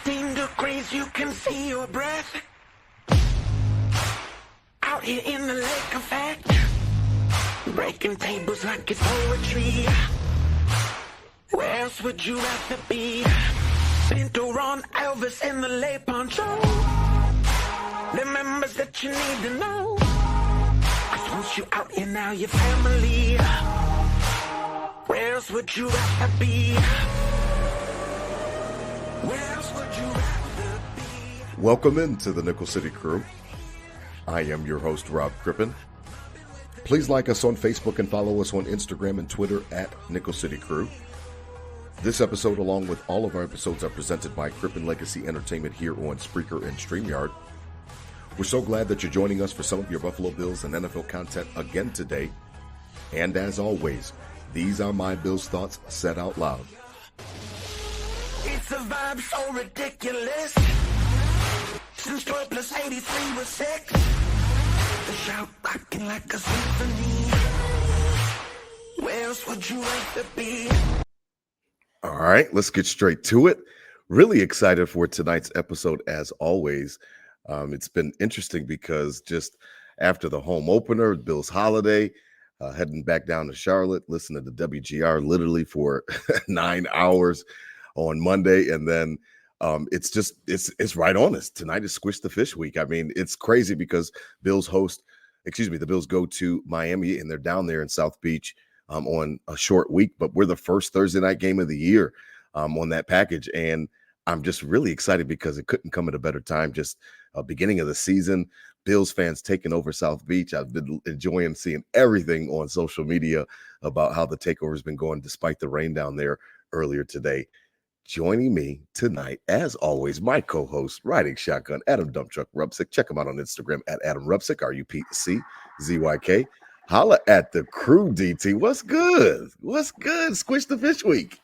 15 degrees, you can see your breath. Out here in the lake effect, breaking tables like it's poetry. Where else would you rather be? Pinto on Elvis in the lay poncho. The members that you need to know. 'Cause once you out here now, your family. Where else would you rather be? Where else would you rather be? Welcome into the Nickel City Crew. I am your host, Rob Crippen. Please like us on Facebook and follow us on Instagram and Twitter at Nickel City Crew. This episode, along with all of our episodes, are presented by Crippen Legacy Entertainment here on Spreaker and StreamYard. We're so glad that you're joining us for some of your Buffalo Bills and NFL content again today. And as always, these are my Bills thoughts said out loud. It's a vibe so ridiculous. Since 12 plus 83 was 6. The shout rocking like a symphony. Where else would you rather be? All right, let's get straight to it. Really excited for tonight's episode as always. It's been interesting because just after the home opener, Bills holiday, heading back down to Charlotte, listening to WGR literally for 9 hours on Monday. And then it's right on us. Tonight is Squish the Fish week. I mean, it's crazy because the Bills go to Miami and they're down there in South Beach on a short week, but we're the first Thursday night game of the year on that package. And I'm just really excited because it couldn't come at a better time. Just beginning of the season, Bills fans taking over South Beach. I've been enjoying seeing everything on social media about how the takeover has been going despite the rain down there earlier today. Joining me tonight, as always, my co-host, Riding Shotgun, Adam Dumptruck Rupsick. Check him out on Instagram at Adam Rupsick, RUPCZYK. Holla at the crew, DT. What's good? What's good? Squish the Fish week.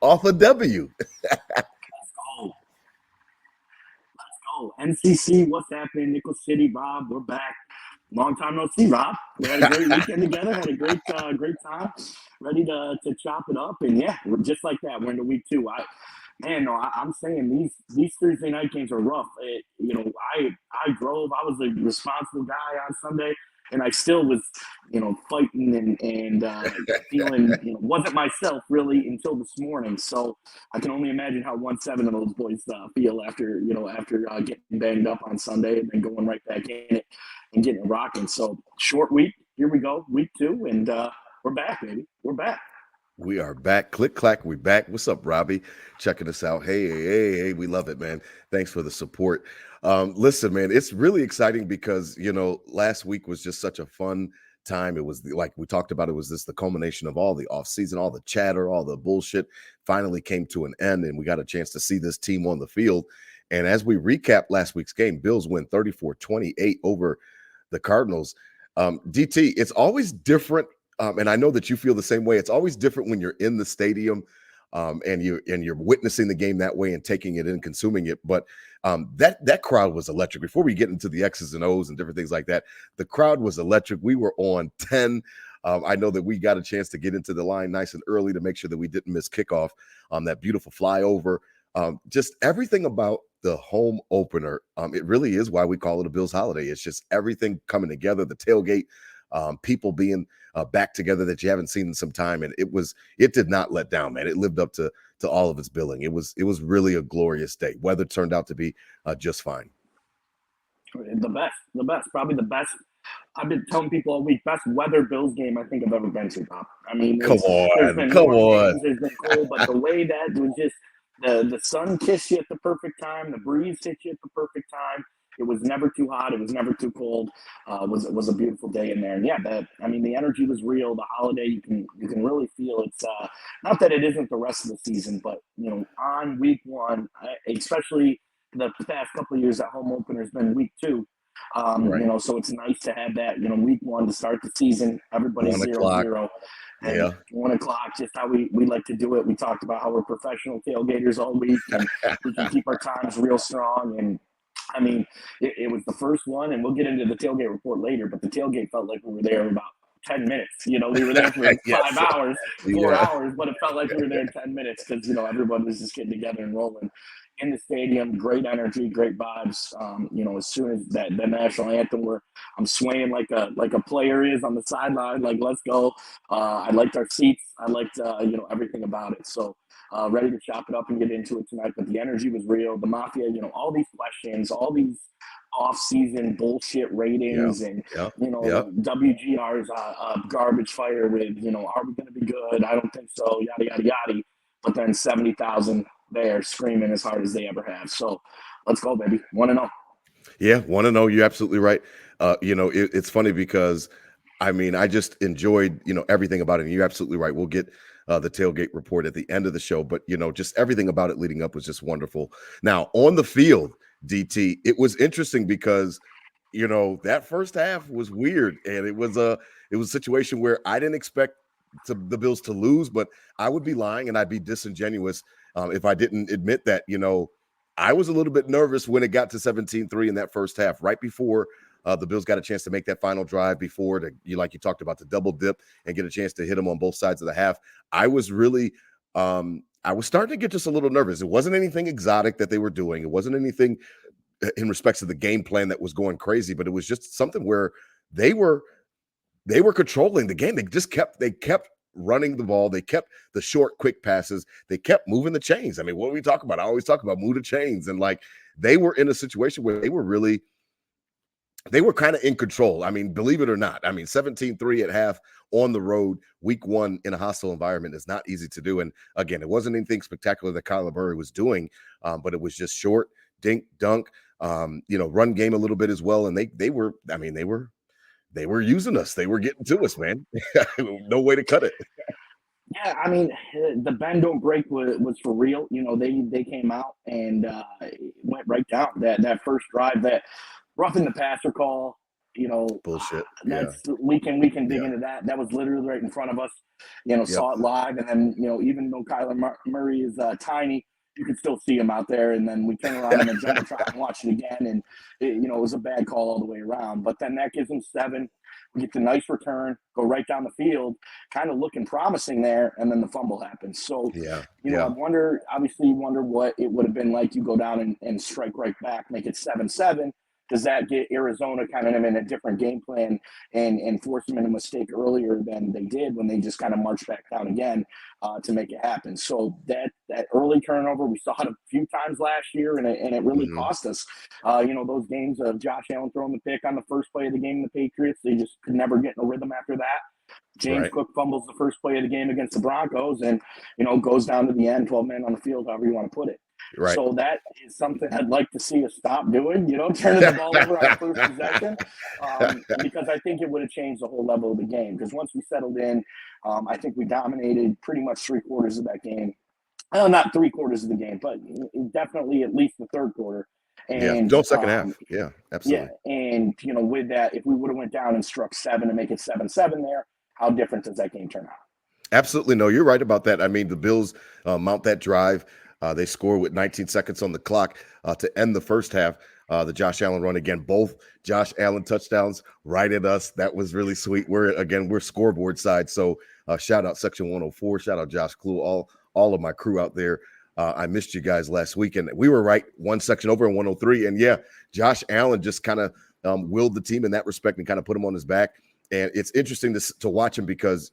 Off a W. Let's go. MCC, what's happening? Nickel City, Rob, we're back. Long time no see, Rob. We had a great weekend together, had a great time. Ready to chop it up. And yeah, we're just like that. We're into week 2. I'm saying these Thursday night games are rough. I drove. I was a responsible guy on Sunday, and I still was, fighting and feeling, wasn't myself really until this morning. So I can only imagine how 1-7 of those boys feel after getting banged up on Sunday and then going right back in it and getting it rocking. So short week. Here we go, week 2, and we're back, baby. We're back. We are back. Click, clack. We back. What's up, Robbie? Checking us out. Hey. We love it, man. Thanks for the support. Listen, man, it's really exciting because, last week was just such a fun time. It was like we talked about, it was the culmination of all the offseason, all the chatter, all the bullshit finally came to an end, and we got a chance to see this team on the field. And as we recap last week's game, Bills win 34-28 over the Cardinals. DT, it's always different. And I know that you feel the same way. It's always different when you're in the stadium and you're witnessing the game that way and taking it in, consuming it. But that crowd was electric. Before we get into the X's and O's and different things like that, the crowd was electric. We were on 10. I know that we got a chance to get into the line nice and early to make sure that we didn't miss kickoff on that beautiful flyover. Just everything about the home opener. It really is why we call it a Bills holiday. It's just everything coming together, the tailgate, people being back together that you haven't seen in some time. And it did not let down, man. It lived up to all of its billing. It was really a glorious day. Weather turned out to be just fine. The best, probably the best. I've been telling people all week, best weather Bills game I think I've ever been to, Bob. I mean, come on. Games, there's been cold, but the way that was just the sun kissed you at the perfect time, the breeze hit you at the perfect time. It was never too hot. It was never too cold. It was a beautiful day in there. And yeah, the energy was real. The holiday, you can really feel it's not that it isn't the rest of the season, but on week 1, especially the past couple of years, that home opener has been week 2. Right. So it's nice to have that, week 1 to start the season. Everybody's 0-0. And yeah. 1 o'clock, just how we like to do it. We talked about how we're professional tailgaters all week, and we can keep our times real strong. And I mean, it was the first one, and we'll get into the tailgate report later, but the tailgate felt like we were there about 10 minutes. We were there for 5 hours, 4 hours, but it felt like we were there in 10 minutes because, everyone was just getting together and rolling. in the stadium, great energy, great vibes. As soon as that national anthem, where I'm swaying like a player is on the sideline, like let's go. I liked our seats. I liked everything about it. So ready to chop it up and get into it tonight. But the energy was real. The Mafia, all these questions, all these off-season bullshit Yeah, ratings, and yeah, yeah. WGR's garbage fire with are we going to be good? I don't think so. Yada yada yada. But then 70,000 there screaming as hard as they ever have. So let's go, baby. 1-0. Yeah, want to know. You're absolutely right. It's funny because I mean, I just enjoyed, everything about it. And you're absolutely right. We'll get the tailgate report at the end of the show, but just everything about it leading up was just wonderful. Now, on the field, DT, it was interesting because that first half was weird, and it was a situation where I didn't expect the Bills to lose, but I would be lying and I'd be disingenuous if I didn't admit that. I was a little bit nervous when it got to 17-3 in that first half, right before the Bills got a chance to make that final drive before like you talked about, the double dip and get a chance to hit them on both sides of the half. I was really, I was starting to get just a little nervous. It wasn't anything exotic that they were doing. It wasn't anything in respects to the game plan that was going crazy, but it was just something where they were controlling the game. They kept running the ball. They kept the short, quick passes. They kept moving the chains. I mean, what do we talk about? I always talk about move the chains. And like they were in a situation where they were kind of in control. I mean, believe it or not. I mean, 17-3 at half on the road, week one in a hostile environment is not easy to do. And again, it wasn't anything spectacular that Kyler Murray was doing, but it was just short, dink, dunk, run game a little bit as well. And they were using us. They were getting to us, man. No way to cut it. Yeah, I mean, the bend don't break was for real. They came out and went right down that first drive, that roughing the passer call. Bullshit. That's we can dig Yeah. into that. That was literally right in front of us. Yep. Saw it live, and then even though Kyler Murray is tiny, you could still see him out there. And then we turn around and then Jumbotron and watch it again, and it was a bad call all the way around. But then that gives them 7. We get the nice return, go right down the field, kind of looking promising there, and then the fumble happens. So, Yeah. I wonder what it would have been like. You go down and strike right back, make it 7-7. Does that get Arizona kind of in a different game plan and force them into a mistake earlier than they did when they just kind of marched back down again to make it happen? So that early turnover, we saw it a few times last year, and it really cost us. Those games of Josh Allen throwing the pick on the first play of the game in the Patriots, they just could never get in a rhythm after that. James Cook fumbles the first play of the game against the Broncos and, goes down to the end, 12 men on the field, however you want to put it. Right. So that is something I'd like to see us stop doing, turning the ball over on first possession, because I think it would have changed the whole level of the game. Because once we settled in, I think we dominated pretty much 3/4 of that game. Not 3/4 of the game, but definitely at least the third quarter. And second half. Yeah, absolutely. Yeah, and with that, if we would have went down and struck 7 to make it 7-7 there, how different does that game turn out? Absolutely. No, you're right about that. I mean, the Bills mount that drive. They score with 19 seconds on the clock to end the first half. The Josh Allen run again, both Josh Allen touchdowns right at us. That was really sweet. We're scoreboard side. So shout out Section 104. Shout out Josh Clue, all of my crew out there. I missed you guys last week, and we were right one section over in 103. And yeah, Josh Allen just kind of willed the team in that respect and kind of put him on his back. And it's interesting to watch him because,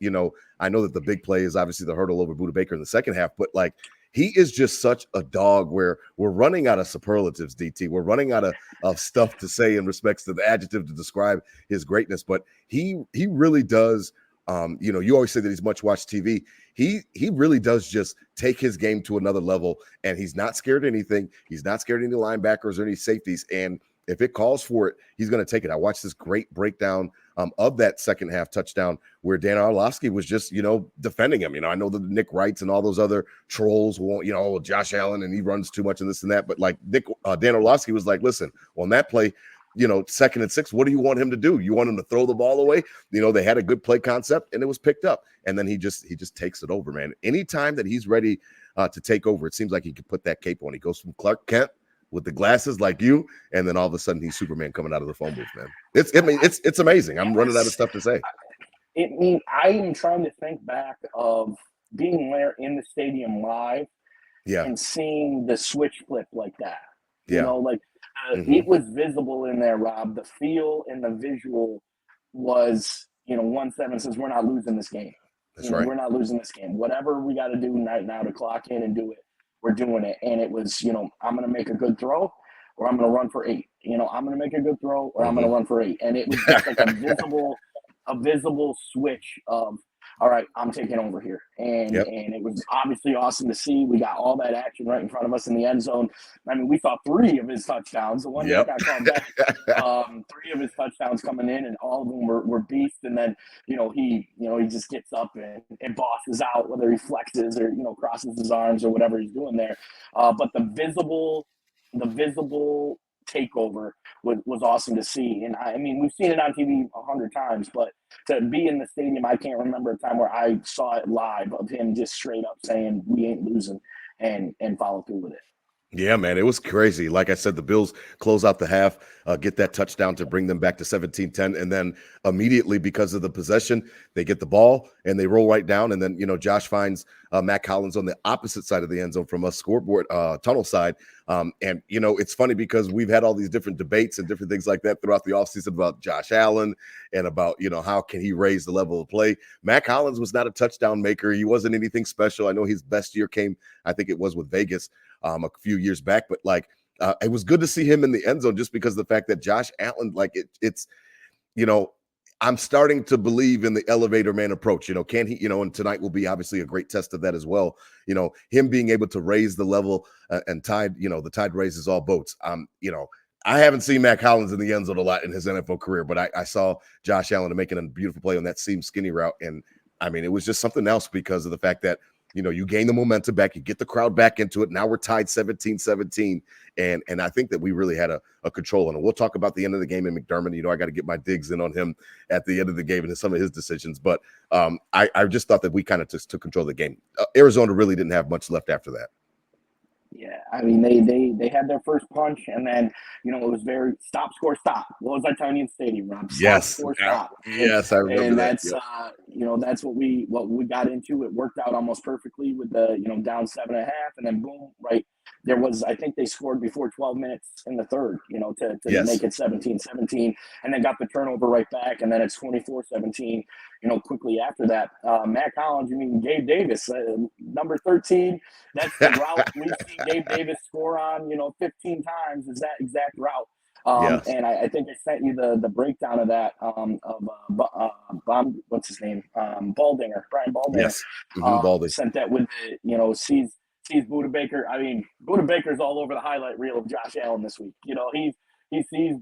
I know that the big play is obviously the hurdle over Budda Baker in the second half, but like he is just such a dog where we're running out of superlatives, DT. We're running out of stuff to say in respects to the adjective to describe his greatness, but he really does. You always say that he's much watched TV. He really does just take his game to another level, and he's not scared of anything. He's not scared of any linebackers or any safeties. And if it calls for it, he's going to take it. I watched this great breakdown of that second half touchdown where Dan Orlovsky was just, defending him. I know the Nick Wrights and all those other trolls won't, Josh Allen and he runs too much and this and that. But like Dan Orlovsky was like, listen, on that play, 2nd and 6, what do you want him to do? You want him to throw the ball away? They had a good play concept and it was picked up. And then he just takes it over, man. Anytime that he's ready to take over, it seems like he could put that cape on. He goes from Clark Kent with the glasses like you, and then all of a sudden he's Superman coming out of the phone booth, man. It's amazing. I'm running out of stuff to say. I am trying to think back of being there in the stadium live Yeah. and seeing the switch flip like that. You Yeah. know, like Hmm. it was visible in there, Rob. The feel and the visual was, 1-7 says we're not losing this game. That's right. We're not losing this game. Whatever we got to do right now to clock in and do it, we're doing it. And it was, I'm going to make a good throw or I'm going to run for 8. I'm going to make a good throw or I'm going to Hmm. run for 8. And it was just like a visible switch of, all right, I'm taking over here. And Yep. and it was obviously awesome to see. We got all that action right in front of us in the end zone. I mean, we saw 3 of his touchdowns. The one that Yep. got called back, 3 of his touchdowns coming in, and all of them were beasts. And then, he just gets up and bosses out, whether he flexes or, crosses his arms or whatever he's doing there. But the visible takeover was awesome to see. And I mean, we've seen it on TV 100 times, but to be in the stadium, I can't remember a time where I saw it live of him just straight up saying, "We ain't losing," and follow through with it. Yeah, man, it was crazy. Like I said, the Bills close out the half, get that touchdown to bring them back to 17-10, and then immediately, because of the possession, they get the ball and they roll right down. And then, Josh finds Matt Collins on the opposite side of the end zone from us, scoreboard tunnel side. And, it's funny because we've had all these different debates and different things like that throughout the offseason about Josh Allen and about, how can he raise the level of play. Matt Collins was not a touchdown maker. He wasn't anything special. I know his best year came, I think it was with Vegas a few years back, but it was good to see him in the end zone just because of the fact that Josh Allen, it's, you know, I'm starting to believe in the elevator man approach. Can he, and tonight will be obviously a great test of that as well. Him being able to raise the level and tide, the tide raises all boats. I haven't seen Matt Collins in the end zone a lot in his NFL career, but I saw Josh Allen making a beautiful play on that seam skinny route. And I mean, it was just something else because of the fact that, you gain the momentum back, you get the crowd back into it. Now we're tied 17-17. And I think that we really had a control on it. We'll talk about the end of the game in McDermott. I got to get my digs in on him at the end of the game and some of his decisions. But I just thought that we kind of just took control of the game. Arizona really didn't have much left after that. Yeah, I mean they had their first punch, and then it was very stop, score, stop. What was I telling you in stadium, Rob? Stop, Yes, score, stop. yes, I remember And that. that's Yep. that's what we got into. It worked out almost perfectly with the down 7.5, and then boom, right there was, I think they scored before 12 minutes in the third, to Yes. make it 17-17, and then got the turnover right back, and then it's 24-17. Quickly after that, Matt Collins, Gabe Davis, number 13. That's the route we've seen Gabe Davis score on, 15 times is that exact route. Yes. And I think I sent you the breakdown of that what's his name? Baldinger, Brian Baldinger. Yes. Baldy. Sent that with the, sees Buda Baker. I mean, Buda Baker's all over the highlight reel of Josh Allen this week. He sees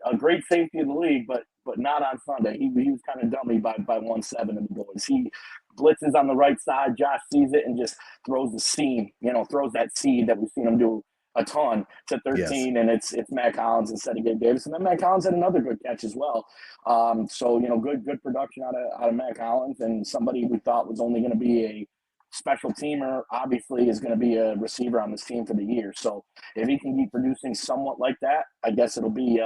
a great safety in the league, but not on Sunday. He was kind of dummy by 1-7 in the boys. He blitzes on the right side. Josh sees it and just throws the seam, throws that seed that we've seen him do a ton to 13, yes. And it's Matt Collins instead of Gabe Davis. And then Matt Collins had another good catch as well. So, good production out of Matt Collins, and somebody we thought was only going to be a special teamer, obviously is going to be a receiver on this team for the year. So if he can keep producing somewhat like that, I guess it'll be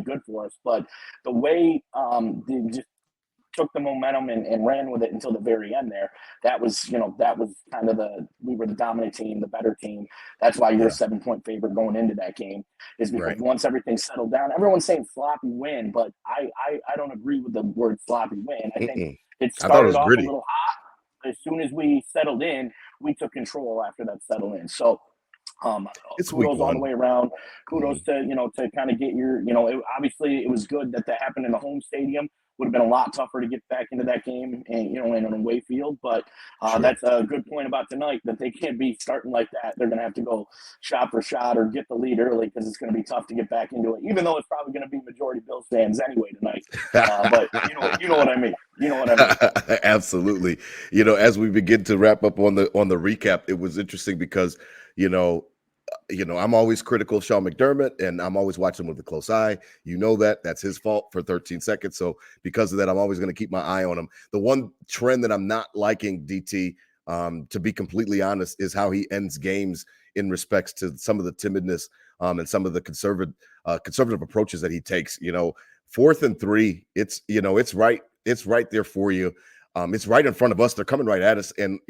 good for us. But the way they just took the momentum and ran with it until the very end there, that was kind of we were the dominant team, the better team. That's why you're a 7-point favorite going into that game, is because once everything settled down, everyone's saying sloppy win, but I don't agree with the word sloppy win. I think it started off gritty. A little hot. As soon as we settled in, we took control after that settled in. So it's kudos all the way around. Kudos to to kind of get your obviously it was good that happened in the home stadium. Would have been a lot tougher to get back into that game and in an away field. But that's a good point about tonight, that they can't be starting like that. They're going to have to go shot for shot or get the lead early, because it's going to be tough to get back into it. Even though it's probably going to be majority Bills fans anyway tonight. But you know what I mean. You know what I mean. Absolutely. As we begin to wrap up on the recap, it was interesting because I'm always critical of Sean McDermott, and I'm always watching with a close eye. That's his fault for 13 seconds. So because of that, I'm always going to keep my eye on him. The one trend that I'm not liking, DT, to be completely honest, is how he ends games in respects to some of the timidness and some of the conservative approaches that he takes. 4th and 3, it's right there for you. It's right in front of us. They're coming right at us. And,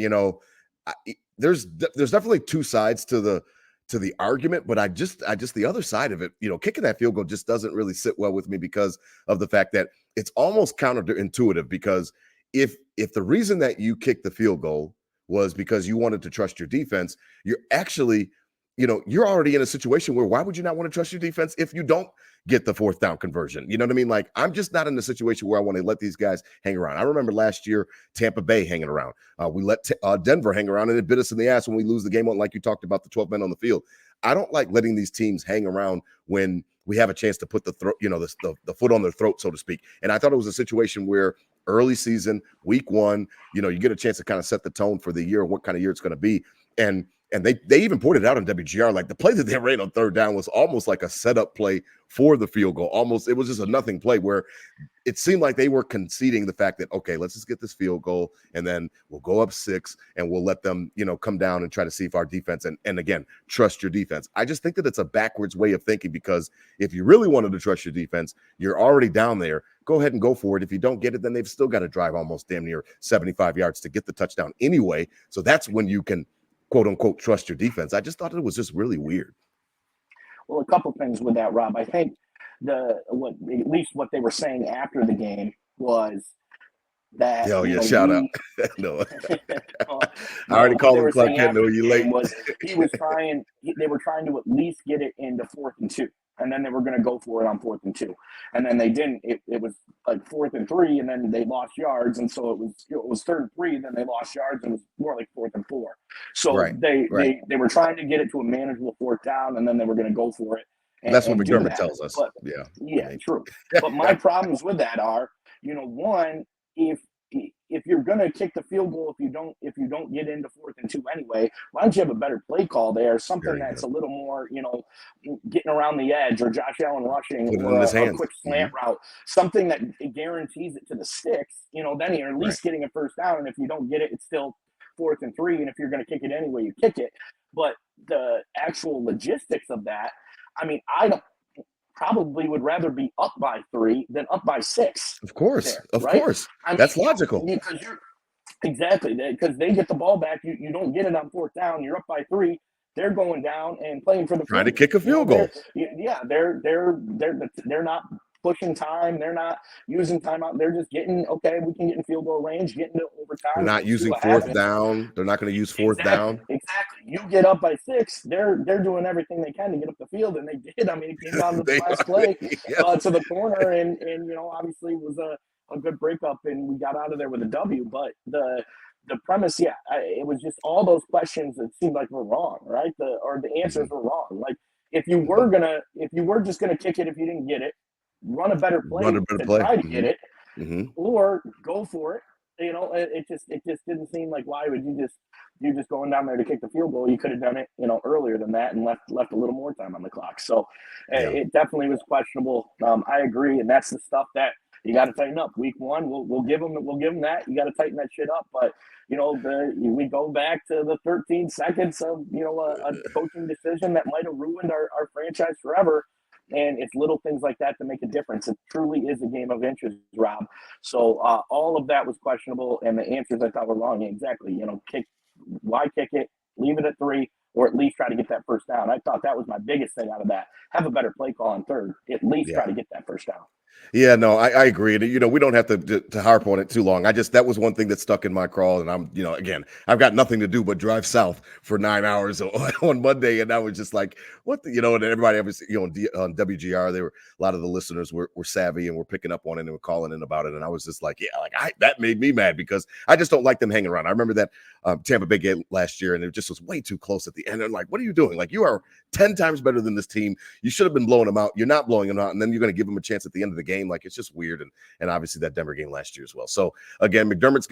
there's definitely two sides to the argument, but I just the other side of it, kicking that field goal just doesn't really sit well with me because of the fact that it's almost counterintuitive. Because if the reason that you kicked the field goal was because you wanted to trust your defense, you're actually, you're already in a situation where why would you not want to trust your defense if you don't get the fourth down conversion? You know what I mean? Like, I'm just not in a situation where I want to let these guys hang around. I remember last year, Tampa Bay hanging around. We let Denver hang around, and it bit us in the ass when we lose the game on, like you talked about, the 12 men on the field. I don't like letting these teams hang around when we have a chance to put the throat, the foot on their throat, so to speak. And I thought it was a situation where early season, week one, you get a chance to kind of set the tone for the year, what kind of year it's going to be. And they even pointed out on WGR, like, the play that they ran on third down was almost like a setup play for the field goal. Almost, it was just a nothing play where it seemed like they were conceding the fact that, okay, let's just get this field goal and then we'll go up 6 and we'll let them, come down and try to see if our defense, and again, trust your defense. I just think that it's a backwards way of thinking, because if you really wanted to trust your defense, you're already down there. Go ahead and go for it. If you don't get it, then they've still got to drive almost damn near 75 yards to get the touchdown anyway. So that's when you can, quote unquote, trust your defense. I just thought it was just really weird. Well, a couple things with that, Rob. I think at least what they were saying after the game was that. Shout out. No, I already called him Clark Kent. No, you late. They were trying to at least get it into 4th and 2, and then they were going to go for it on 4th and 2, and then they didn't. It was like 4th and 3, and then they lost yards, and so it was 3rd and 3, and then they lost yards, and it was more like 4th and 4. So they were trying to get it to a manageable 4th down, and then they were going to go for it. That's what McDermott tells us. But, yeah, true. But my problems with that are, one, if you're going to kick the field goal, if you don't get into 4th and 2 anyway, why don't you have a better play call there? Something that's a little more, getting around the edge, or Josh Allen rushing, or a quick slant route, something that guarantees it to the sticks. Then you're at least getting a first down. And if you don't get it, it's still 4th and 3. And if you're going to kick it anyway, you kick it. But the actual logistics of that, I probably would rather be up by 3 than up by 6. Of course. That's logical. Exactly. Because they get the ball back. You don't get it on 4th down. You're up by 3. They're going down and playing for the trying to kick a field goal. They're not pushing time. They're not using timeout. They're just getting, we can get in field goal range, getting to overtime. They're not using 4th down. They're not going to use 4th down. Exactly. You get up by 6. They're doing everything they can to get up the field, and they did. It came down to the last play to the corner, and obviously it was a good breakup, and we got out of there with a W. But the premise, it was just all those questions that seemed like were wrong, right? The answers were wrong. Like, if you were just gonna kick it if you didn't get it, run a better play try to get it, or go for it. It just didn't seem like, why would you just going down there to kick the field goal? You could have done it, earlier than that, and left a little more time on the clock. So it definitely was questionable. I agree, and that's the stuff that you got to tighten up. Week 1, we'll give them that. You got to tighten that shit up. But we go back to the 13 seconds of a coaching decision that might have ruined our franchise forever. And it's little things like that make a difference. It truly is a game of inches, Rob. So all of that was questionable, and the answers I thought were wrong. Exactly. Why kick it? Leave it at 3, or at least try to get that first down. I thought that was my biggest thing out of that. Have a better play call on 3rd. At least try to get that first down. Yeah, no, I agree. And, we don't have to harp on it too long. That was one thing that stuck in my craw. And I'm, again, I've got nothing to do but drive south for 9 hours on Monday. And I was just like, what and everybody was, on WGR, a lot of the listeners were savvy and were picking up on it and were calling in about it. And I was just like, that made me mad, because I just don't like them hanging around. I remember that Tampa Bay game last year, and it just was way too close at the end. And like, what are you doing? Like, you are 10 times better than this team. You should have been blowing them out. You're not blowing them out. And then you're going to give them a chance at the end of the game. Like, it's just weird. And obviously that Denver game last year as well. So again, McDermott's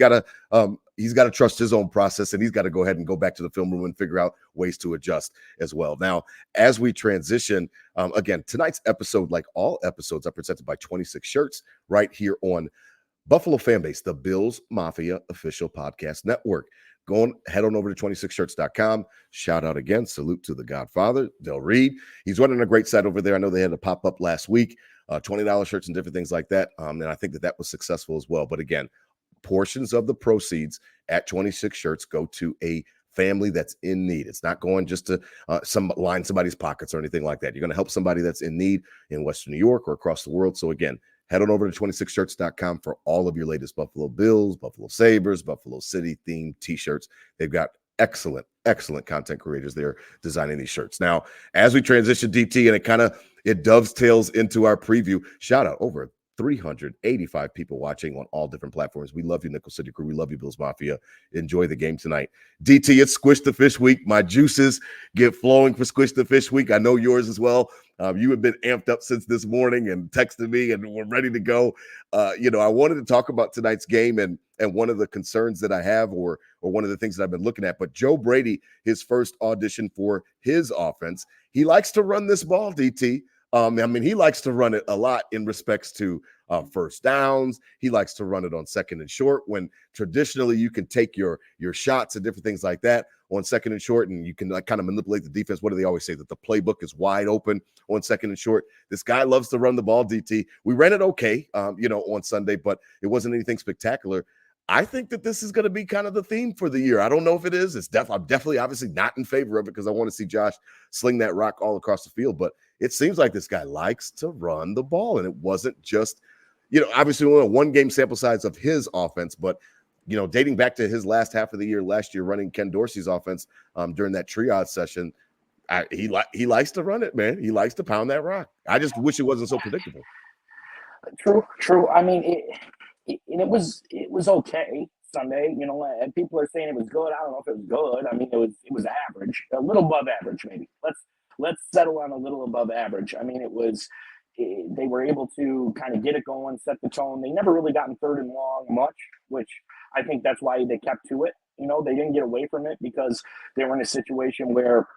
he's got to trust his own process, and he's got to go ahead and go back to the film room and figure out ways to adjust as well. Now, as we transition, again, tonight's episode, like all episodes, are presented by 26 Shirts right here on Buffalo Fanbase, the Bills Mafia official podcast network. Head on over to 26shirts.com. Shout out again. Salute to the Godfather, Del Reed. He's running a great site over there. I know they had a pop up last week, $20 shirts and different things like that. And I think that was successful as well. But again, portions of the proceeds at 26 Shirts go to a family that's in need. It's not going just to line somebody's pockets or anything like that. You're going to help somebody that's in need in Western New York or across the world. So again, head on over to 26shirts.com for all of your latest Buffalo Bills, Buffalo Sabres, Buffalo City themed t-shirts. They've got excellent content creators there designing these shirts. Now, as we transition DT, and it dovetails into our preview, shout out over 385 people watching on all different platforms. We love you, Nickel City Crew. We love you, Bills Mafia. Enjoy the game tonight. DT, it's Squish the Fish week. My juices get flowing for Squish the Fish week. I know yours as well. You have been amped up since this morning and texted me, and we're ready to go. I wanted to talk about tonight's game and one of the concerns that I have, or one of the things that I've been looking at. But Joe Brady, his first audition for his offense, he likes to run this ball, DT. He likes to run it a lot in respects to first downs. He likes to run it on second and short, when traditionally you can take your shots and different things like that on second and short, and you can kind of manipulate the defense. What do they always say? That the playbook is wide open on second and short. This guy loves to run the ball, DT. We ran it okay, on Sunday, but it wasn't anything spectacular. I think that this is going to be kind of the theme for the year. I don't know if it is. I'm definitely obviously not in favor of it, because I want to see Josh sling that rock all across the field. But it seems like this guy likes to run the ball, and it wasn't just, obviously only a one-game sample size of his offense, but dating back to his last half of the year last year, running Ken Dorsey's offense during that triage session, he likes to run it, man. He likes to pound that rock. I just wish it wasn't so predictable. True. I mean, it was okay Sunday. And people are saying it was good. I don't know if it was good. I mean, it was average, a little above average, maybe. Let's settle on a little above average. I mean, they were able to kind of get it going, set the tone. They never really got in third and long much, which I think that's why they kept to it. They didn't get away from it because they were in a situation where,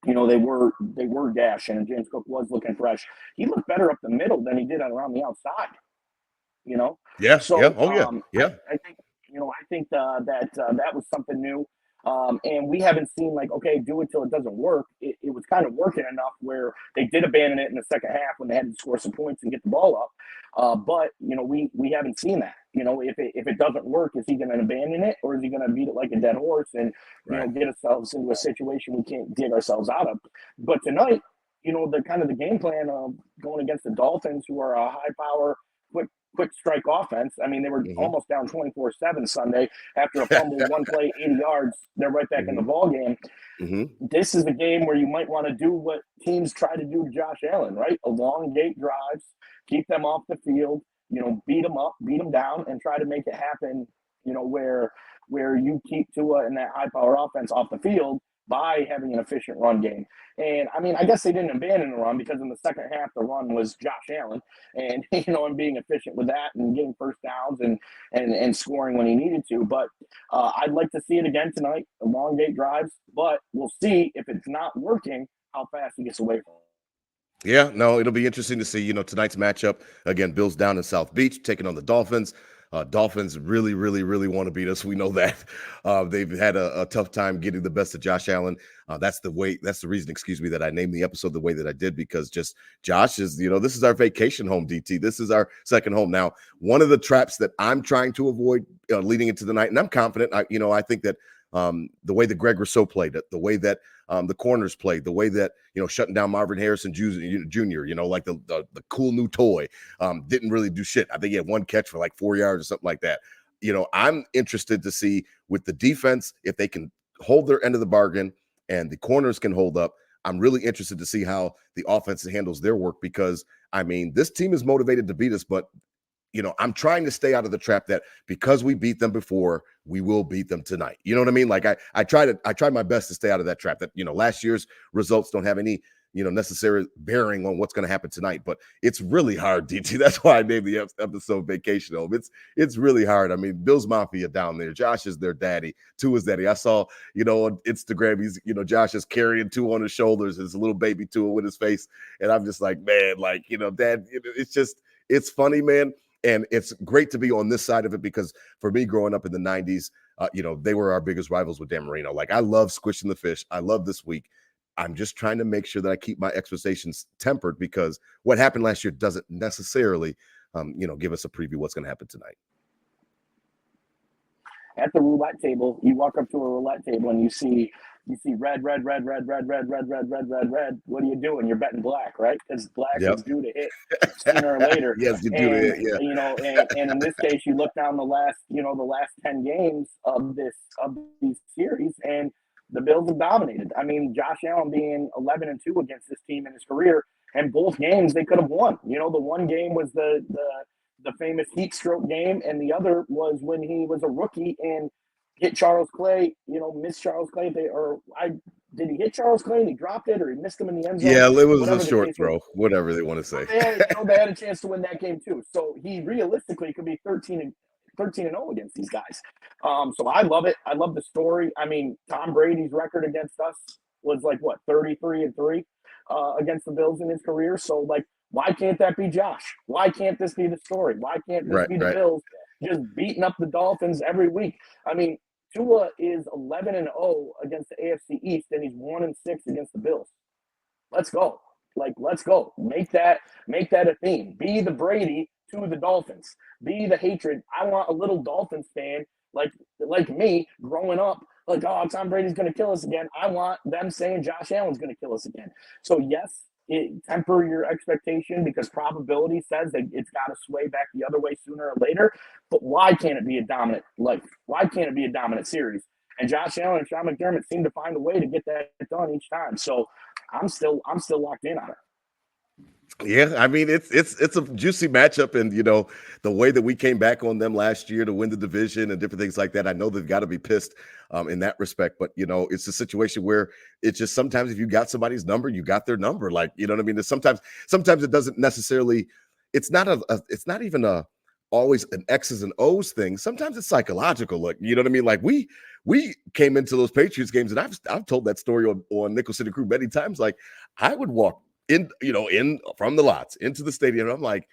they were gashing, and James Cook was looking fresh. He looked better up the middle than he did around the outside. Yeah. So, yeah. Oh yeah. Yeah. I think that was something new. And we haven't seen do it till it doesn't work. It was kind of working enough where they did abandon it in the second half when they had to score some points and get the ball up. But we haven't seen that. If it doesn't work, is he going to abandon it, or is he going to beat it like a dead horse and get ourselves into a situation we can't dig ourselves out of? But tonight, the game plan of going against the Dolphins, who are a high power, quick strike offense. I mean, they were almost down 24-7 Sunday after a fumble, one play, 80 yards. They're right back in the ball game. This is the game where you might want to do what teams try to do to Josh Allen, right? Elongate drives, keep them off the field, beat them up, beat them down, and try to make it happen, where you keep Tua and that high power offense off the field by having an efficient run game. And I mean, I guess they didn't abandon the run, because in the second half, the run was Josh Allen and, and being efficient with that and getting first downs and scoring when he needed to. But I'd like to see it again tonight, elongate drives, but we'll see if it's not working, how fast he gets away from it. Yeah, no, it'll be interesting to see, tonight's matchup. Again, Bills down in South Beach taking on the Dolphins. Dolphins really, really, really want to beat us. We know that. They've had a tough time getting the best of Josh Allen. That's the reason, that I named the episode the way that I did, because just Josh is, this is our vacation home, DT. This is our second home. Now, one of the traps that I'm trying to avoid leading into the night, and I'm confident, I think that the way that Greg Rousseau played it, the way that the corners played, the way that, shutting down Marvin Harrison Jr., like the cool new toy, didn't really do shit. I think he had one catch for like 4 yards or something like that. I'm interested to see with the defense, if they can hold their end of the bargain and the corners can hold up. I'm really interested to see how the offense handles their work, because, this team is motivated to beat us, but I'm trying to stay out of the trap that because we beat them before, we will beat them tonight. You know what I mean? Like I tried my best to stay out of that trap that, last year's results don't have any, necessary bearing on what's going to happen tonight, but it's really hard, DT. That's why I named the episode Vacation Home. It's really hard. Bills Mafia down there. Josh is their daddy. Tua's daddy. I saw, on Instagram, he's, Josh is carrying Tua on his shoulders, his little baby Tua with his face. And I'm just like, man, Dad, it's funny, man. And it's great to be on this side of it, because for me, growing up in the 90s, they were our biggest rivals with Dan Marino. Like, I love Squishing the Fish. I love this week. I'm just trying to make sure that I keep my expectations tempered, because what happened last year doesn't necessarily, give us a preview what's going to happen tonight. at the roulette table, you walk up to a roulette table and you see red, red, red, red, red, red, red, red, red, red, red. What are you doing? You're betting black, right? Because black Yep. is due to hit sooner or later. Yes, you do And that. Yeah. and in this case, you look down the last 10 games of these series, and the Bills have dominated. I mean, Josh Allen being 11-2 against this team in his career, and both games they could have won. The one game was the famous heat stroke game, and the other was when he was a rookie and hit Charles Clay, missed Charles Clay. Did he hit Charles Clay and he dropped it, or he missed him in the end zone? Yeah, it was Whatever a the short case throw, was. whatever they want to say. They had a chance to win that game too. So he realistically could be 13-0 against these guys. So I love it. I love the story. I mean, Tom Brady's record against us was like what, 33-3 against the Bills in his career. So like, why can't that be Josh? Why can't this be the story? Why can't this be the Bills just beating up the Dolphins every week? I mean, Tua is 11-0 against the AFC East, and he's 1-6 against the Bills. Let's go. Let's go. Make that a theme. Be the Brady to the Dolphins. Be the hatred. I want a little Dolphins fan like me growing up. Like, oh, Tom Brady's going to kill us again. I want them saying Josh Allen's going to kill us again. So yes, temper your expectation, because probability says that it's got to sway back the other way sooner or later. But why can't it be a dominant? Why can't it be a dominant series? And Josh Allen and Sean McDermott seem to find a way to get that done each time. So I'm still locked in on it. Yeah, I mean it's a juicy matchup, and the way that we came back on them last year to win the division and different things like that. I know they've got to be pissed in that respect, but it's a situation where it's just sometimes if you got somebody's number, you got their number. Like, you know what I mean? Sometimes it doesn't necessarily. It's not it's not even always an X's and O's thing. Sometimes it's psychological. Look, you know what I mean? Like we came into those Patriots games, and I've told that story on Nickel City Crew many times. Like I would walk in from the lots into the stadium. I'm like,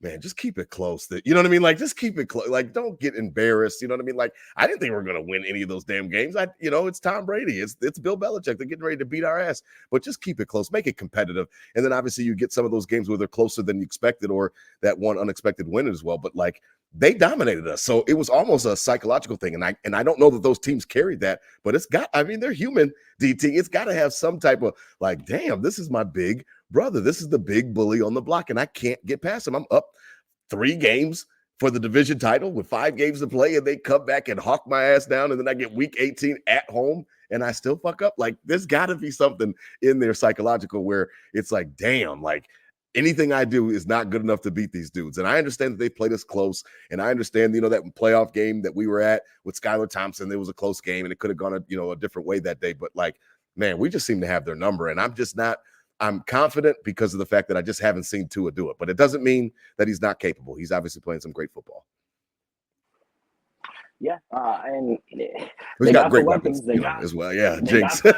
man, just keep it close. You know what I mean? Like, just keep it close. Like, don't get embarrassed. You know what I mean? Like, I didn't think we were going to win any of those damn games. It's Tom Brady. It's Bill Belichick. They're getting ready to beat our ass. But just keep it close. Make it competitive. And then obviously you get some of those games where they're closer than you expected, or that one unexpected win as well. But like, they dominated us. So it was almost a psychological thing. And I don't know that those teams carried that, but they're human, DT. It's got to have some type of like, damn, this is my big brother. This is the big bully on the block, and I can't get past him. I'm up 3 games for the division title with 5 games to play, and they come back and hawk my ass down, and then I get week 18 at home, and I still fuck up. Like, there's got to be something in there psychological where it's like, damn, like, anything I do is not good enough to beat these dudes. And I understand that they played us close. And I understand, that playoff game that we were at with Skylar Thompson, there was a close game and it could have gone a different way that day. But like, man, we just seem to have their number. And I'm confident because of the fact that I just haven't seen Tua do it. But it doesn't mean that he's not capable. He's obviously playing some great football. Yeah, and he's got great weapons as well. Yeah, Jinx. He's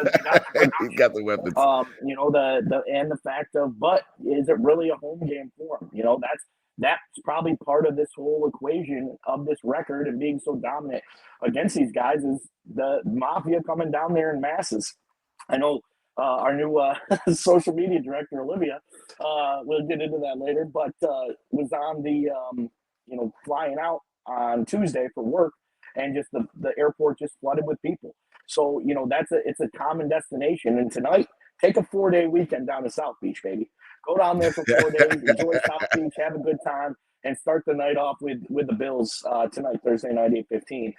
got the weapons. The fact of, but is it really a home game for him? That's probably part of this whole equation of this record and being so dominant against these guys is the mafia coming down there in masses. I know our new social media director, Olivia, we'll get into that later, but was on the flying out on Tuesday for work. And just the airport just flooded with people. So, it's a common destination. And tonight, take a 4-day weekend down to South Beach, baby. Go down there for 4 days, enjoy South Beach, have a good time, and start the night off with the Bills tonight, Thursday night, 8:15.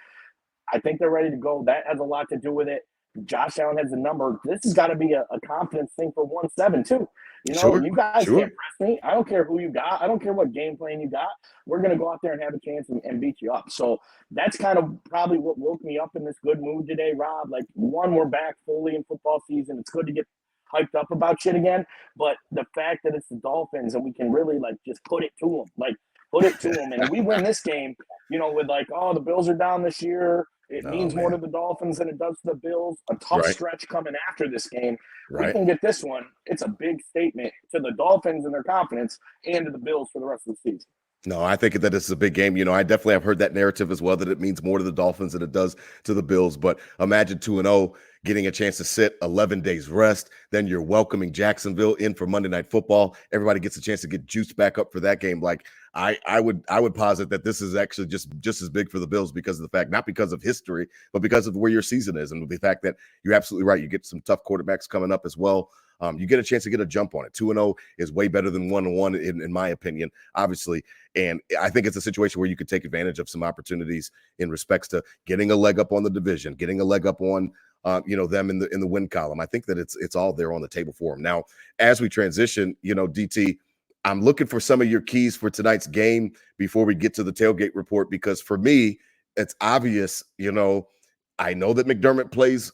I think they're ready to go. That has a lot to do with it. Josh Allen has a number. This has got to be a confidence thing for 1-7 too. You guys can't press me. I don't care who you got. I don't care what game plan you got. We're going to go out there and have a chance and beat you up. So that's kind of probably what woke me up in this good mood today, Rob. Like, we're back fully in football season. It's good to get hyped up about shit again. But the fact that it's the Dolphins and we can really just put it to them. And we win this game, with the Bills are down this year. It means more to the Dolphins than it does to the Bills. A tough stretch coming after this game. We can get this one. It's a big statement to the Dolphins and their confidence and to the Bills for the rest of the season. No, I think that it's a big game. I definitely have heard that narrative as well, that it means more to the Dolphins than it does to the Bills. But imagine 2-0, getting a chance to sit 11 days rest. Then you're welcoming Jacksonville in for Monday Night Football. Everybody gets a chance to get juiced back up for that game. Like I would posit that this is actually just as big for the Bills because of the fact, not because of history, but because of where your season is, and the fact that you're absolutely right. You get some tough quarterbacks coming up as well. You get a chance to get a jump on it. 2-0 is way better than 1-1 in my opinion, obviously. And I think it's a situation where you could take advantage of some opportunities in respects to getting a leg up on the division, getting a leg up on them in the win column. I think that it's all there on the table for them. Now, as we transition, DT, I'm looking for some of your keys for tonight's game before we get to the tailgate report, because for me, it's obvious. I know that McDermott plays,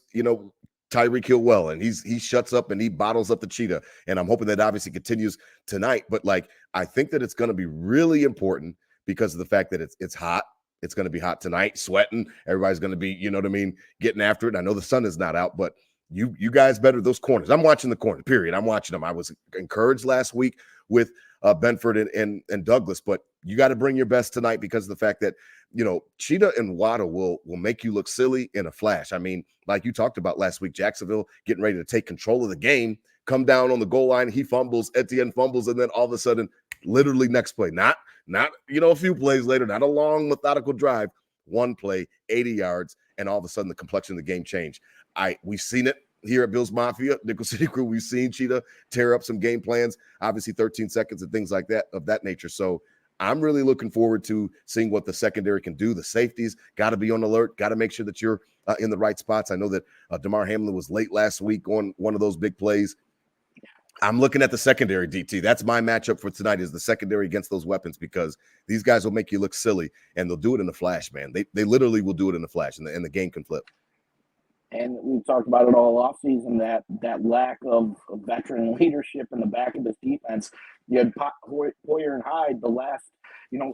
Tyreek Hill well, and he shuts up and he bottles up the cheetah. And I'm hoping that obviously continues tonight. But I think that it's going to be really important because of the fact that it's hot. It's going to be hot tonight, sweating. Everybody's going to be, getting after it. I know the sun is not out, but you guys better those corners. I'm watching the corners, period. I'm watching them. I was encouraged last week with Benford and Douglas, but you got to bring your best tonight because of the fact that, Cheetah and Waddle will make you look silly in a flash. I mean, like you talked about last week, Jacksonville getting ready to take control of the game, come down on the goal line, he fumbles, Etienne fumbles, and then all of a sudden, literally next play, not a few plays later, not a long methodical drive, one play, 80 yards, and all of a sudden the complexion of the game changed. We've seen it here at Bills Mafia, Nickel City Crew. We've seen Cheetah tear up some game plans, obviously 13 seconds and things like that of that nature. So I'm really looking forward to seeing what the secondary can do. The safeties got to be on alert, got to make sure that you're in the right spots. I know that Damar Hamlin was late last week on one of those big plays. I'm looking at the secondary, DT. That's my matchup for tonight, is the secondary against those weapons, because these guys will make you look silly, and they'll do it in a flash, man. They literally will do it in a flash, and the game can flip. And we've talked about it all offseason, that lack of veteran leadership in the back of this defense. You had Poyer and Hyde the last,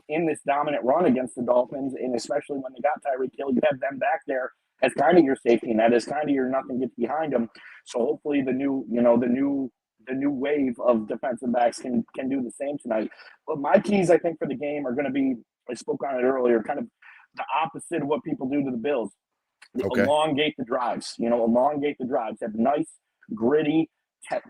in this dominant run against the Dolphins, and especially when they got Tyreek Hill, you have them back there as kind of your safety net, as kind of your nothing gets behind them. So hopefully the new wave of defensive backs can do the same tonight. But my keys, I think, for the game are going to be, I spoke on it earlier, kind of the opposite of what people do to the Bills. Okay. Elongate the drives, have nice, gritty,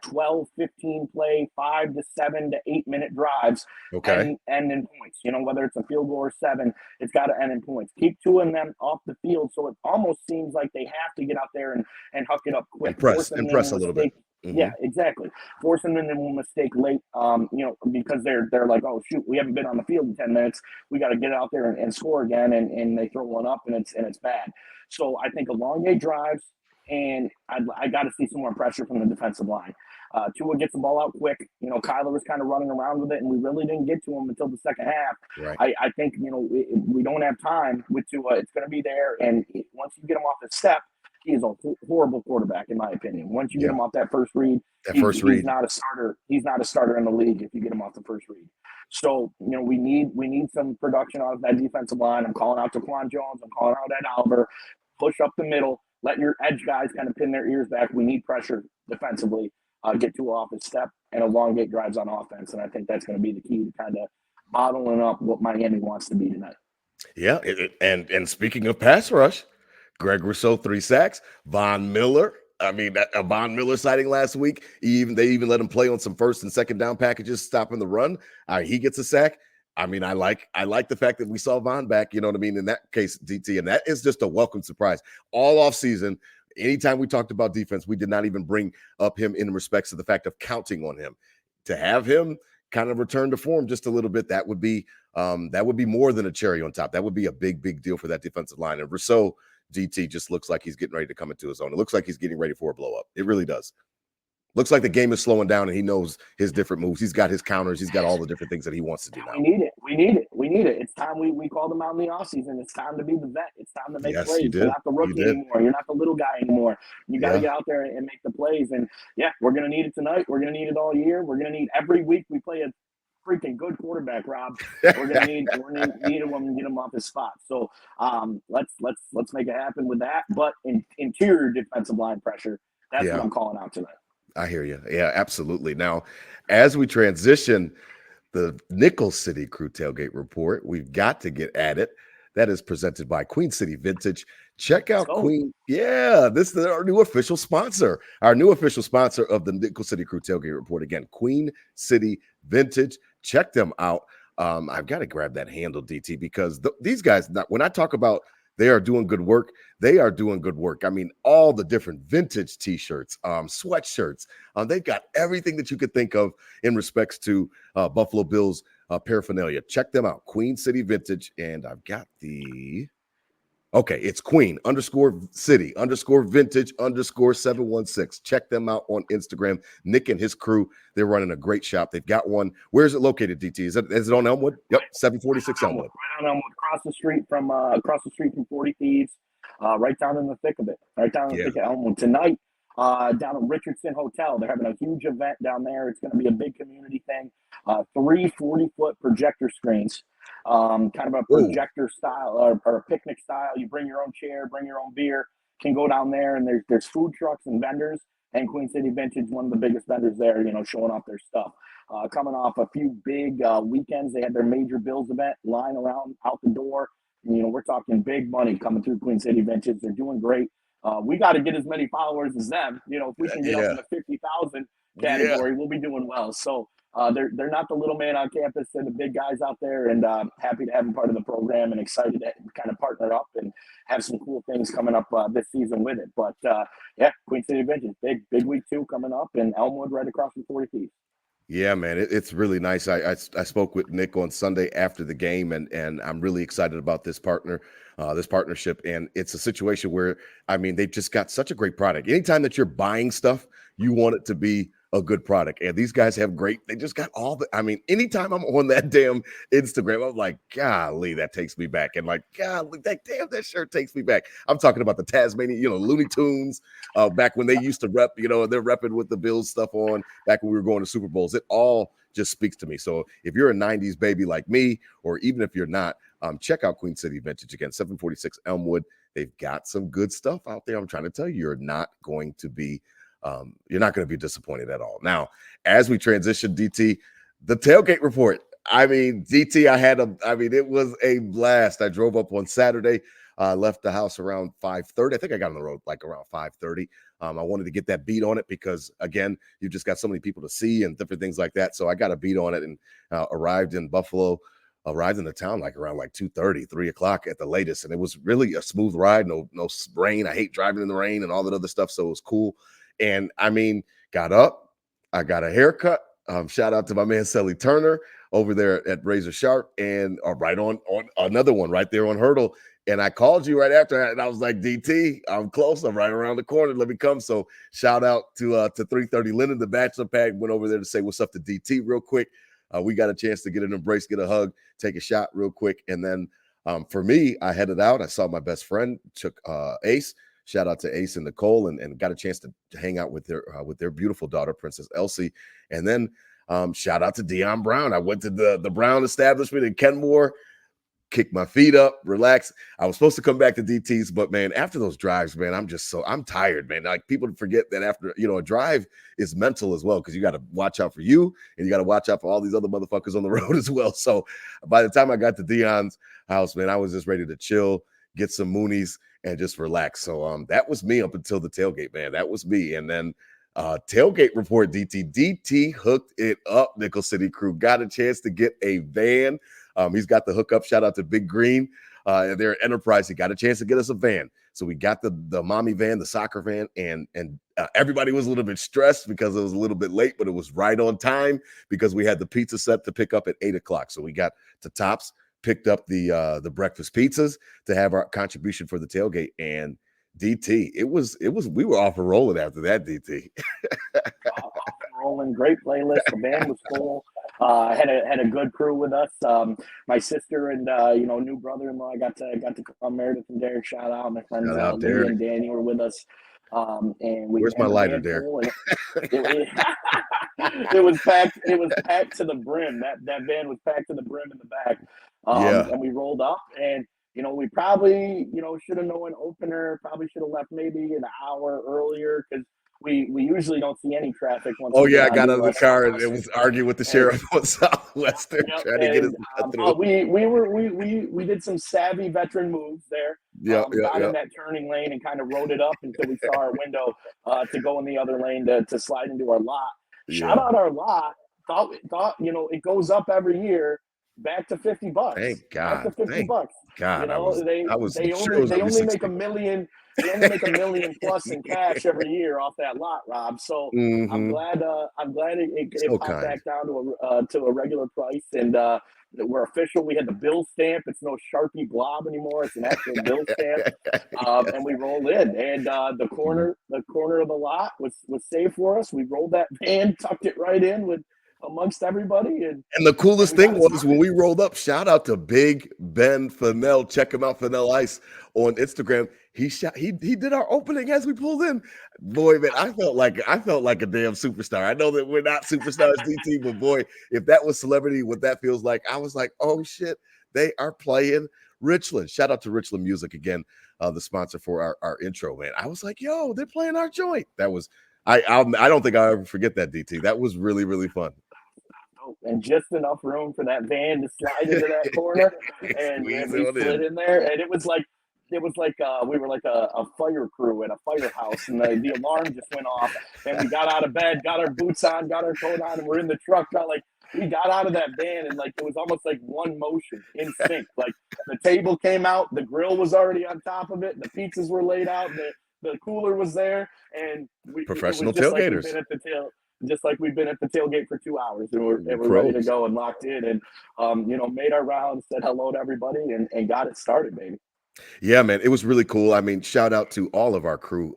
12, 15 play, 5 to 7 to 8 minute drives. Okay. And in points, whether it's a field goal or 7, it's got to end in points. Keep 2 of them off the field, so it almost seems like they have to get out there and huck it up quick. Impress a little bit. Mm-hmm. Yeah, exactly. Forcing them into a mistake late, because they're like, oh shoot, we haven't been on the field in 10 minutes. We got to get out there and score again, and they throw one up and it's bad. So I think elongate drives, and I got to see some more pressure from the defensive line. Tua gets the ball out quick. Kyler was kind of running around with it, and we really didn't get to him until the second half. Right. I think we don't have time with Tua. It's going to be there, and once you get him off the step, he is a horrible quarterback, in my opinion. Once you get him off that first read, he's not a starter. He's not a starter in the league if you get him off the first read. So, we need some production out of that defensive line. I'm calling out Taquan Jones. I'm calling out Ed Oliver. Push up the middle. Let your edge guys kind of pin their ears back. We need pressure defensively. Get to off his step and elongate drives on offense. And I think that's going to be the key to kind of bottling up what Miami wants to be tonight. Yeah, and speaking of pass rush, Greg Rousseau 3 sacks. Von Miller. I mean, a Von Miller sighting last week. They even let him play on some first and second down packages, stopping the run. He gets a sack. I mean, I like the fact that we saw Von back. You know what I mean? In that case, DT, and that is just a welcome surprise. All off season, anytime we talked about defense, we did not even bring up him in respects to the fact of counting on him. To have him kind of return to form just a little bit, that would be more than a cherry on top. That would be a big deal for that defensive line. And Rousseau, DT, just looks like he's getting ready to come into his own. It looks like he's getting ready for a blow up. It really does. Looks like the game is slowing down, and he knows his different moves. He's got his counters. He's got all the different things that he wants to do now. We need it. It's time we called him out in the offseason. It's time to be the vet. It's time to make plays. You're not the rookie anymore. You're not the little guy anymore. You got to get out there and make the plays. And, we're going to need it tonight. We're going to need it all year. We're going to need every week we play a freaking good quarterback, Rob. We're gonna need him and get him off his spot. So let's make it happen with that. But interior defensive line pressure, that's what I'm calling out tonight. I hear you. Yeah, absolutely. Now, as we transition, The Nickel City Crew Tailgate Report. We've got to get at it. That is presented by Queen City Vintage. Check Let's out go. Queen. Yeah, this is our new official sponsor. Our new official sponsor of the Nickel City Crew Tailgate Report. Again, Queen City Vintage. Check them out. I've got to grab that handle, DT, because these guys, when I talk about they are doing good work, they are doing good work. I mean, all the different vintage t-shirts, sweatshirts. They've got everything that you could think of in respects to Buffalo Bills paraphernalia. Check them out, Queen City Vintage. And I've got it's Queen _City _Vintage _716. Check them out on Instagram. Nick and his crew, they're running a great shop. They've got one. Where's it located, DT? Is it on Elmwood? Yep, 746 Elmwood. Right on Elmwood, across the street from 40 Thieves, right down in the thick of it. Right down in the thick of Elmwood. Tonight, down at Richardson Hotel, they're having a huge event down there. It's going to be a big community thing. 3 40-foot projector screens. Kind of a projector style or a picnic style. You bring your own chair, bring your own beer, can go down there, and there's food trucks and vendors. And Queen City Vintage, one of the biggest vendors there, showing off their stuff. Coming off a few big weekends, they had their major Bills event, line around out the door. And, we're talking big money coming through Queen City Vintage. They're doing great. We got to get as many followers as them. If we can get up in the 50,000 category, we'll be doing well. So they're not the little man on campus. They're the big guys out there, and happy to have them part of the program and excited to kind of partner up and have some cool things coming up this season with it. But Queen City Vintage, big week 2 coming up, in Elmwood right across from 40 Feet. Yeah, man, it's really nice. I spoke with Nick on Sunday after the game, and I'm really excited about this partnership. And it's a situation where, I mean, they've just got such a great product. Anytime that you're buying stuff, you want it to be a good product. And these guys have they just got anytime I'm on that damn Instagram, I'm like, golly, that takes me back. And like, golly, that shirt takes me back. I'm talking about the Tasmanian, Looney Tunes, back when they used to rep, they're repping with the Bills stuff on back when we were going to Super Bowls. It all just speaks to me. So if you're a 90s baby like me, or even if you're not, check out Queen City Vintage. Again, 746 Elmwood. They've got some good stuff out there. I'm trying to tell you, you're not going to be disappointed at all. Now, as we transition, DT, the tailgate report. I mean, DT, it was a blast. I drove up on Saturday, left the house around 5:30. I think I got on the road like around 5:30. I wanted to get that beat on it because, again, you just got so many people to see and different things like that. So I got a beat on it and arrived in the town like around 2:30, 3 o'clock at the latest. And it was really a smooth ride. No rain. I hate driving in the rain and all that other stuff. So it was cool. And got up, I got a haircut. Shout out to my man Sally Turner over there at Razor Sharp, and right on another one right there on Hurdle. And I called you right after that, and I was like, DT, I'm close. I'm right around the corner. Let me come. So shout out to 330 Linden, the Bachelor Pack. Went over there to say what's up to DT real quick. We got a chance to get an embrace, get a hug, take a shot real quick. And then for me, I headed out. I saw my best friend, took Ace. Shout out to Ace and Nicole, and got a chance to hang out with their beautiful daughter, Princess Elsie. And then shout out to Dion Brown. I went to the Brown establishment in Kenmore, kicked my feet up, relax. I was supposed to come back to DT's, but man, after those drives, man, I'm tired, man. Like, people forget that after, a drive is mental as well, because you got to watch out for you and you got to watch out for all these other motherfuckers on the road as well. So by the time I got to Dion's house, man, I was just ready to chill, get some Moonies, and just relax. So that was me up until the tailgate, man. That was me. And then tailgate report, DT hooked it up. Nickel City Crew got a chance to get a van. He's got the hookup. Shout out to Big Green. They're Enterprise. He got a chance to get us a van. So we got the mommy van, the soccer van, and everybody was a little bit stressed because it was a little bit late, but it was right on time because we had the pizza set to pick up at 8 o'clock. So we got to Tops, picked up the breakfast pizzas to have our contribution for the tailgate. And DT, we were off and rolling after that, DT. Off and rolling, great playlist. The band was full. Had a good crew with us. My sister and new brother-in-law got to come. Meredith and Derek, shout out. My friends Lydia and Danny were with us. And where's my lighter, Derek? It was packed. It was packed to the brim. That van was packed to the brim in the back. And we rolled up, and we probably, should have known opener, probably should have left maybe an hour earlier because we usually don't see any traffic once Oh we get yeah, I on got out of the US car and it Southwestern. was arguing with the And sheriff on Southwestern yep, trying to get his and through. we did some savvy veteran moves there. Yep, yep, Got in yep. that turning lane and kind of rode it up until we saw our window to go in the other lane to slide into our lot. Shout Yeah. out our lot. Thought it goes up every year back to $50. Thank Back to God. 50 Thank bucks. God. I was They sure it was only gonna be make 60. a million. They only make $1 million plus in cash every year off that lot, Rob. So I'm Mm-hmm. glad. I'm glad it So popped kind. back down to a regular price, and we're official. We had the bill stamp. It's no Sharpie blob anymore. It's an actual bill stamp, and we rolled in. And the corner of the lot was saved for us. We rolled that van, tucked it right in with amongst everybody, and And the coolest we got thing it was when started. we rolled up, shout out to Big Ben Fennell. Check him out, Fennell Ice on Instagram. He did our opening as we pulled in. Boy, man, I felt like a damn superstar. I know that we're not superstars, DT, but boy, if that was celebrity, what that feels like, I was like, oh shit, they are playing Richland. Shout out to Richland Music again, the sponsor for our intro, man. I was like, yo, they're playing our joint. That was I don't think I'll ever forget that, DT. That was really, really fun. And just enough room for that van to slide into that corner, and Squeeze we on slid in. in there, and it was like we were like a fire crew at a firehouse, and the alarm just went off, and we got out of bed, got our boots on, got our coat on, and we're in the truck. We got out of that van, and like it was almost like one motion in sync. Like the table came out, the grill was already on top of it, the pizzas were laid out, the cooler was there, and it was Professional tailgaters. just like we've been at the tailgate for 2 hours, and we're ready to Pros. go and locked in, and made our rounds, said hello to everybody, and got it started, baby. Yeah, man, it was really cool. I mean, shout out to all of our crew.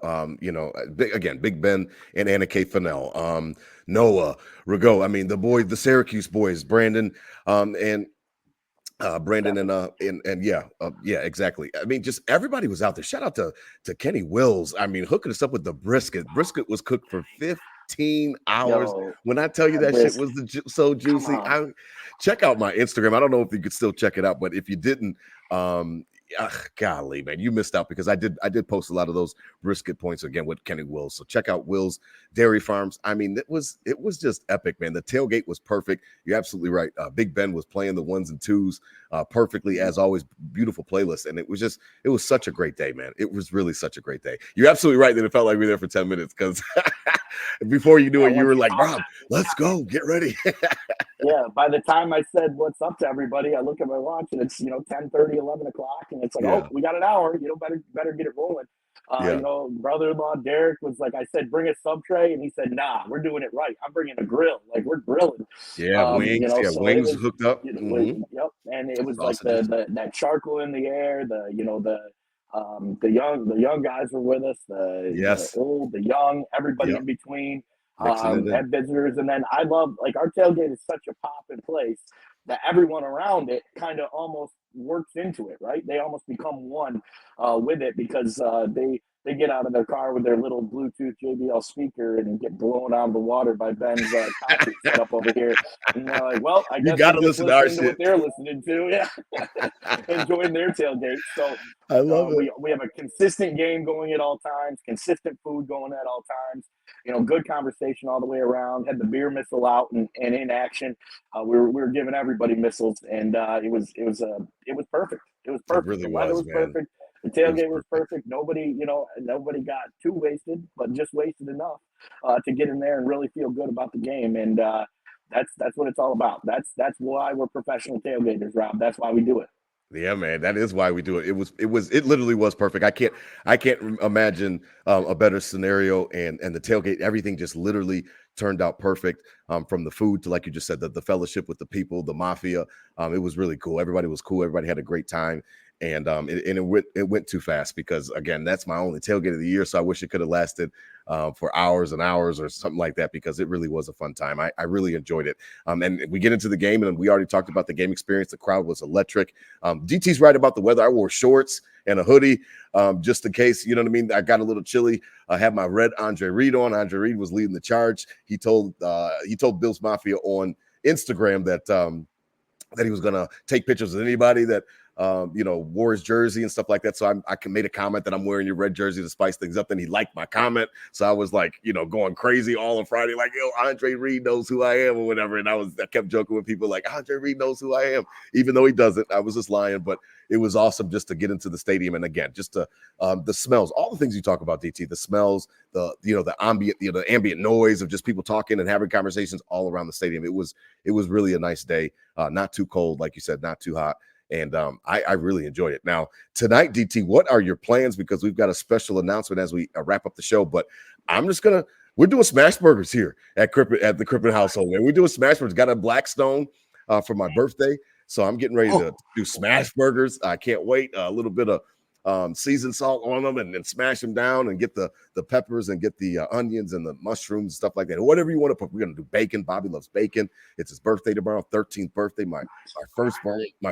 Big Ben and Anna K. Fennell, Noah, Rigo. I mean, the Syracuse boys, Brandon, and Brandon and yeah, exactly. I mean, just everybody was out there. Shout out to Kenny Wills. I mean, hooking us up with the brisket. Brisket was cooked for 15 hours. Yo, When I tell you that shit brisket, was so come juicy, on. check out my Instagram. I don't know if you could still check it out, but if you didn't, golly, man, you missed out because I did post a lot of those brisket points again with Kenny Wills. So check out Wills Dairy Farms. I mean, it was just epic, man. The tailgate was perfect. You're absolutely right. Big Ben was playing the ones and twos perfectly as always. Beautiful playlist, and it was such a great day, man. It was really such a great day. You're absolutely right that it felt like we were there for 10 minutes because before you knew Yeah, it, you once were you like, saw Rob, let's go, get ready. Yeah, by the time I said what's up to everybody, I look at my watch and it's 10:30, 11 o'clock, and it's like, oh, Yeah, we got an hour. Better get it rolling. yeah, Brother-in-law Derek was like, I said, bring a sub tray, and he said, nah, we're doing it right. I'm bringing a grill, like we're grilling. yeah. Wings, yeah, So it wings was, hooked up. Mm-hmm. yep, and it was like Sausages. that charcoal in the air. The young guys were with us, the Yes. old, the young, everybody Yep. in between. Mixing it in. Had visitors, and then I love like our tailgate is such a poppin' place that everyone around it kind of almost works into it, right? They almost become one with it because they get out of their car with their little Bluetooth JBL speaker and get blown out of the water by Ben's concrete setup over here. And they're like, well, I You guess got we're to just listen to our listening to what shit. they're listening to, yeah, enjoying their tailgate. So I love it. we have a consistent game going at all times, consistent food going at all times. Good conversation all the way around. Had the beer missile out and in action. We were giving everybody missiles, and it was perfect. It was It perfect. really The weather was, was man. perfect. The It was tailgate was perfect. perfect. Nobody got too wasted, but just wasted enough to get in there and really feel good about the game. And that's what it's all about. That's why we're professional tailgaters, Rob. That's why we do it. Yeah, man, that is why we do it. It literally was perfect. I can't imagine a better scenario. And the tailgate, everything just literally turned out perfect. From the food to, like you just said, the fellowship with the people, the mafia. It was really cool. Everybody was cool. Everybody had a great time. And it went too fast because again, that's my only tailgate of the year. So I wish it could have lasted for hours and hours or something like that because it really was a fun time. I really enjoyed it. And we get into the game, and we already talked about the game experience. The crowd was electric. DT's right about the weather. I wore shorts and a hoodie just in case, you know what I mean? I got a little chilly. I had my red Andre Reed on. Andre Reed was leading the charge. He told Bill's Mafia on Instagram that he was going to take pictures of anybody that wore his jersey and stuff like that. So I made a comment that I'm wearing your red jersey to spice things up. Then he liked my comment. So I was like, going crazy all on Friday, like, yo, Andre Reed knows who I am or whatever. And I kept joking with people like, Andre Reed knows who I am, even though he doesn't. I was just lying, but it was awesome just to get into the stadium. And again, just to the smells, all the things you talk about, DT, the smells, the ambient noise of just people talking and having conversations all around the stadium. It was really a nice day. Not too cold, like you said, not too hot. And I really enjoyed it. Now, tonight, DT, what are your plans? Because we've got a special announcement as we wrap up the show. But we're doing smash burgers here at the Crippen household. And we're doing smash burgers. Got a Blackstone for my birthday. So I'm getting ready to do smash burgers. I can't wait. A little bit of seasoned salt on them and then smash them down and get the peppers and get the onions and the mushrooms, stuff like that. Whatever you want to put. We're going to do bacon. Bobby loves bacon. It's his birthday tomorrow, 13th birthday. My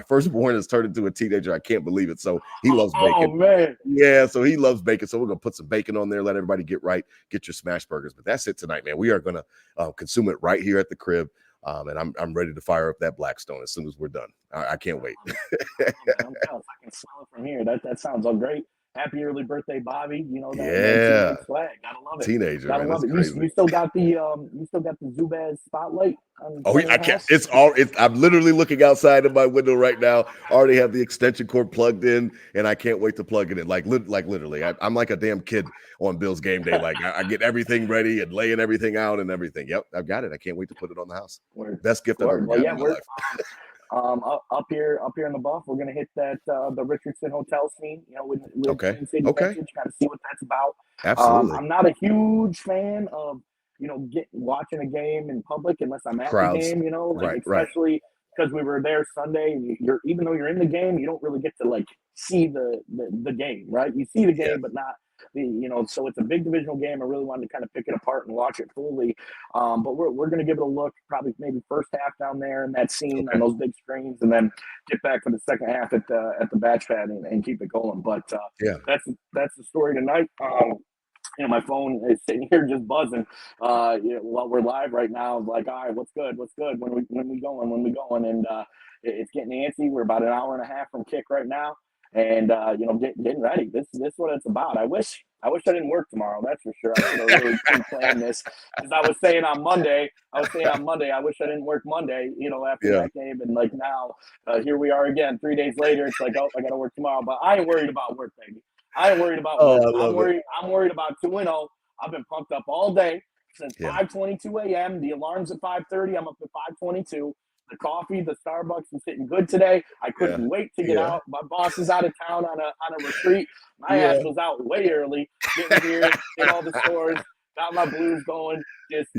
firstborn has turned into a teenager. I can't believe it. So he loves bacon. Oh, man. Yeah, so he loves bacon. So we're going to put some bacon on there, let everybody get your smash burgers. But that's it tonight, man. We are going to consume it right here at the crib. And I'm ready to fire up that Blackstone as soon as we're done. I can't wait. I'm jealous. I can smell it from here. That sounds all great. Happy early birthday, Bobby. That teenage flag. Gotta love it. Teenager, gotta man. love it. You still got the Zubaz spotlight on I can't. I'm literally looking outside of my window right now. I already have the extension cord plugged in, and I can't wait to plug it in. Like literally, I'm like a damn kid on Bill's game day. Like I get everything ready and laying everything out and everything. Yep, I've got it. I can't wait to put it on the house. Best gift I've ever gotten in my life. Up here in the Buff, we're gonna hit that the Richardson Hotel scene. with City Vintage, kind of see what that's about. Absolutely. I'm not a huge fan of watching a game in public unless I'm at the game. Especially because we were there Sunday, and even though you're in the game, you don't really get to see the game, right? You see the game, but not. So it's a big divisional game. I really wanted to kind of pick it apart and watch it fully. But we're going to give it a look, probably maybe first half down there in that scene on those big screens, and then get back for the second half at the batch pad and keep it going. But that's the story tonight. My phone is sitting here just buzzing while we're live right now. Like, all right, what's good? When we going? And it's getting antsy. We're about an hour and a half from kick right now. And getting ready. This is what it's about. I wish I didn't work tomorrow. That's for sure. I should have really pre-planned this, because I was saying on Monday. I wish I didn't work Monday. After that game, and now here we are again. 3 days later, it's like, oh, I got to work tomorrow. But I ain't worried about work, baby. I ain't worried about work. I'm worried about 2-0. I've been pumped up all day since 5:22 a.m. The alarm's at 5:30. I'm up at 5:22. The coffee, the Starbucks is sitting good today. I couldn't wait to get out. My boss is out of town on a retreat. My ass was out way early, getting here, hit all the stores, got my blues going. Just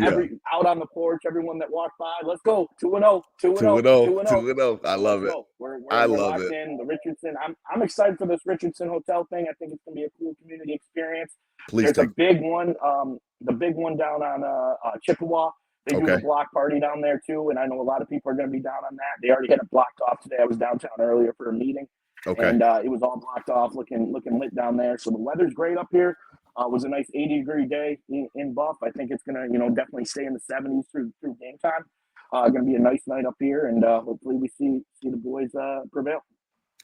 out on the porch, everyone that walked by, let's go. 2-0, 2-0. I love it. We're locked in. The Richardson. I'm excited for this Richardson Hotel thing. I think it's gonna be a cool community experience. There's a big one, the big one down on Chippewa. They do a block party down there too, and I know a lot of people are going to be down on that. They already had it blocked off today. I was downtown earlier for a meeting, and it was all blocked off, looking lit down there. So the weather's great up here. It was a nice 80-degree day in Buff. I think it's going to definitely stay in the 70s through game time. Going to be a nice night up here, and hopefully we see the boys prevail.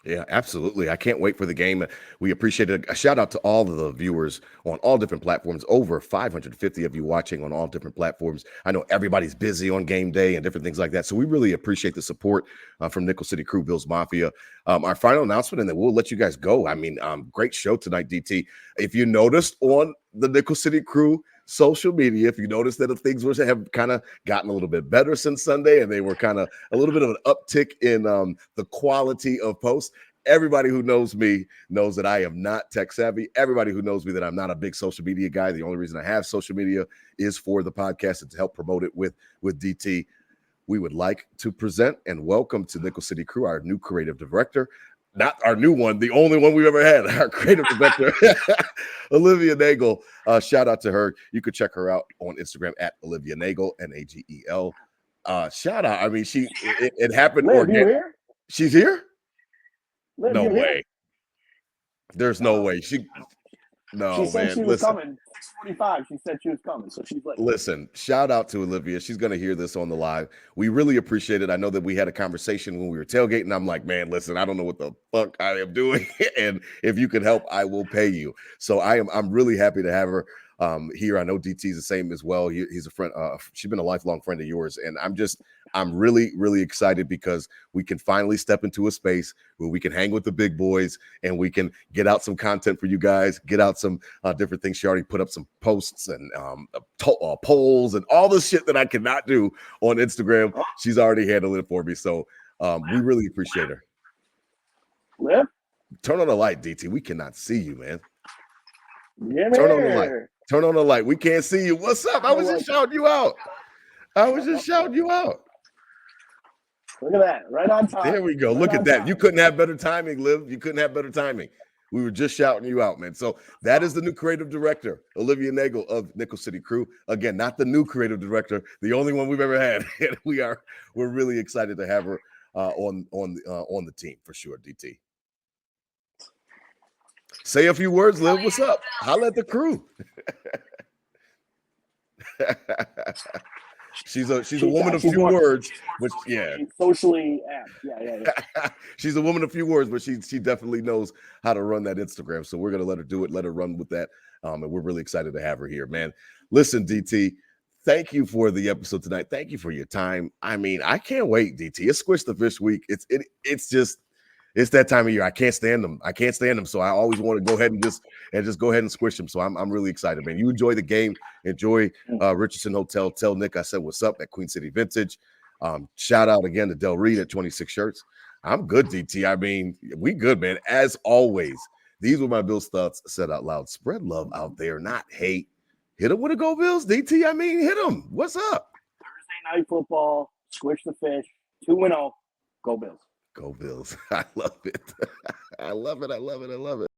Yeah, absolutely. I can't wait for the game. We appreciate it. A shout out to all of the viewers on all different platforms. Over 550 of you watching on all different platforms. I know everybody's busy on game day and different things like that. So we really appreciate the support from Nickel City Crew, Bills Mafia. Our final announcement, and then we'll let you guys go. I mean, great show tonight, DT. If you noticed on the Nickel City Crew social media, if you notice that things have kind of gotten a little bit better since Sunday, and they were kind of a little bit of an uptick in the quality of posts. Everybody who knows me knows that I am not tech savvy. Everybody who knows me that I'm not a big social media guy. The only reason I have social media is for the podcast and to help promote it with DT. We would like to present and welcome to Nickel City Crew our new creative director. Not our new one, the only one we've ever had, our creative director, Olivia Nagel. Shout out to her. You could check her out on Instagram at Olivia Nagel, Nagel. Shout out. I mean, it happened. Here? She's here? Liv, no way. Here? There's no way. She No, said man. she was Listen. coming. 6:45. She said she was coming, so she's late. Listen, shout out to Olivia. She's going to hear this on the live. We really appreciate it. I know that we had a conversation when we were tailgating. I'm like, man, listen, I don't know what the fuck I am doing. And if you can help, I will pay you. So I'm really happy to have her here. I know DT's the same as well. He's a friend. She's been a lifelong friend of yours. And I'm really, really excited because we can finally step into a space where we can hang with the big boys and we can get out some content for you guys, get out some different things. She already put up some posts and polls and all the shit that I cannot do on Instagram. She's already handled it for me. So we really appreciate her. Liv? Turn on the light, DT. We cannot see you, man. Yeah, Turn on the light. Turn on the light. We can't see you. What's up? I was just shouting you out. Look at that. Right on time. There we go. Look at that. You couldn't have better timing, Liv. You couldn't have better timing. We were just shouting you out, man. So that is the new creative director, Olivia Nagel of Nickel City Crew. Again, not the new creative director, the only one we've ever had. And we're really excited to have her on the team for sure, DT. Say a few words, Liv. What's up? Holla at the crew. She's a woman of few words, but socially apt. Yeah. She's a woman of few words, but she definitely knows how to run that Instagram. So we're gonna let her do it, let her run with that. And we're really excited to have her here, man. Listen, DT, thank you for the episode tonight. Thank you for your time. I mean, I can't wait, DT. It's Squish the Fish week. It's that time of year. I can't stand them. So I always want to go ahead and just go ahead and squish them. So I'm really excited, man. You enjoy the game. Enjoy Richardson Hotel. Tell Nick I said what's up at Queen City Vintage. Shout out again to Del Reed at 26 Shirts. I'm good, DT. I mean, we good, man. As always, these were my Bills thoughts said out loud. Spread love out there, not hate. Hit them with a Go Bills, DT. I mean, hit them. What's up? Thursday night football. Squish the Fish. 2-0. Go Bills. Go Bills. I love it. I love it.